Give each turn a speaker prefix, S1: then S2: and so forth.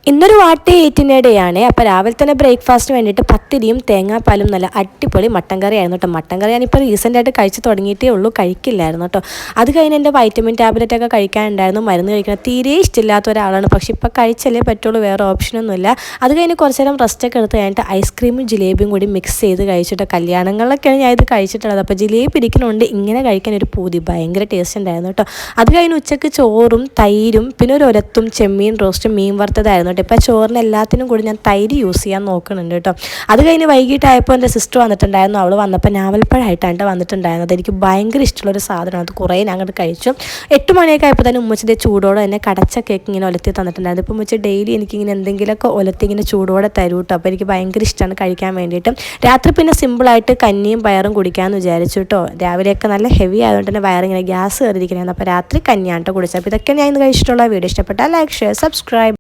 S1: ഇന്നൊരു വാട്ടി 18 ഡേ ആണ്. അപ്പോൾ രാവിലെ തന്നെ ബ്രേക്ക്ഫാസ്റ്റിന് വേണ്ടിയിട്ട് പത്തിരിയും തേങ്ങാപ്പാലും നല്ല അടിപൊളി മട്ടൻ കറിയായിരുന്നു കേട്ടോ. മട്ടൻ കറി ഞാനിപ്പോൾ റീസെൻ്റായിട്ട് കഴിച്ച് തുടങ്ങിയിട്ടേ ഉള്ളൂ, കഴിക്കില്ലായിരുന്നു കേട്ടോ. അത് കഴിഞ്ഞ് എൻ്റെ വൈറ്റമിൻ ടാബ്ലറ്റൊക്കെ കഴിക്കാനുണ്ടായിരുന്നു. മരുന്ന് കഴിക്കണം തീരെ ഇഷ്ടമില്ലാത്ത ഒരാളാണ്, പക്ഷേ ഇപ്പോൾ കഴിച്ചല്ലേ പറ്റുള്ളൂ, വേറെ ഓപ്ഷനൊന്നുമില്ല. അത് കഴിഞ്ഞ് കുറച്ച് നേരം റെസ്റ്റൊക്കെ എടുത്ത് കഴിഞ്ഞിട്ട് ഐസ്ക്രീമും ജിലേബിയും കൂടി മിക്സ് ചെയ്ത് കഴിച്ചിട്ട് കല്യാണങ്ങളിലൊക്കെയാണ് ഞാൻ ഇത് കഴിച്ചിട്ടുള്ളത്. അപ്പോൾ ജിലേബി ഇരിക്കണോണ്ട് ഇങ്ങനെ കഴിക്കാൻ ഒരു പൂതി, ഭയങ്കര ടേസ്റ്റ് ഉണ്ടായിരുന്നു കേട്ടോ. അത് കഴിഞ്ഞ് ഉച്ചയ്ക്ക് ചോറും തൈരും പിന്നെ ഒരു ഒലത്തും ചെമ്മീൻ റോസ്റ്റും മീൻ വറുത്തതായിരുന്നു. ഇപ്പോൾ ചോറിന് എല്ലാത്തിനും കൂടി ഞാൻ തൈര് യൂസ് ചെയ്യാൻ നോക്കുന്നുണ്ട് കേട്ടോ. അത് കഴിഞ്ഞ് വൈകിട്ടായപ്പോൾ എൻ്റെ സിസ്റ്റർ വന്നിട്ടുണ്ടായിരുന്നു. അവൾ വന്നപ്പോൾ നാവൽപ്പഴമായിട്ടാണ് വന്നിട്ടുണ്ടായിരുന്നത്. എനിക്ക് ഭയങ്കര ഇഷ്ടമുള്ളൊരു സാധനമാണ്, അത് കുറേ ഞാൻ അങ്ങോട്ട് കഴിച്ചു. 8 മണിയൊക്കെ ആയപ്പോൾ തന്നെ ഉമ്മച്ചിൻ്റെ ചൂടോടെ തന്നെ കടച്ച കേക്ക് ഇങ്ങനെ ഒലത്തി തന്നിട്ടുണ്ടായിരുന്നു. ഇപ്പോൾ ഉമ്മച്ചി ഡെയിലി എനിക്കിങ്ങനെ എന്തെങ്കിലുമൊക്കെ ഒലത്തി ഇങ്ങനെ ചൂടോടെ തരും കേട്ടോ. അപ്പോൾ എനിക്ക് ഭയങ്കര ഇഷ്ടമാണ് കഴിക്കാൻ വേണ്ടിയിട്ട്. രാത്രി പിന്നെ സിമ്പിളായിട്ട് കഞ്ഞിയും പയറും കുടിക്കാമെന്ന് വിചാരിച്ചു കേട്ടോ. രാവിലെയൊക്കെ നല്ല ഹെവി ആയതുകൊണ്ട് തന്നെ വയറിങ്ങനെ ഗ്യാസ് കയറിയിരിക്കുന്നതാണ്. അപ്പോൾ രാത്രി കഞ്ഞിയാണ് കേട്ടോ കുടിച്ചത്. അപ്പോൾ ഇതൊക്കെ ഞാൻ ഇന്ന് കഴിച്ചിട്ടുള്ള വീഡിയോ ഇഷ്ടപ്പെട്ടാൽ ലൈക്ക് ഷെയർ സബ്സ്ക്രൈബ്.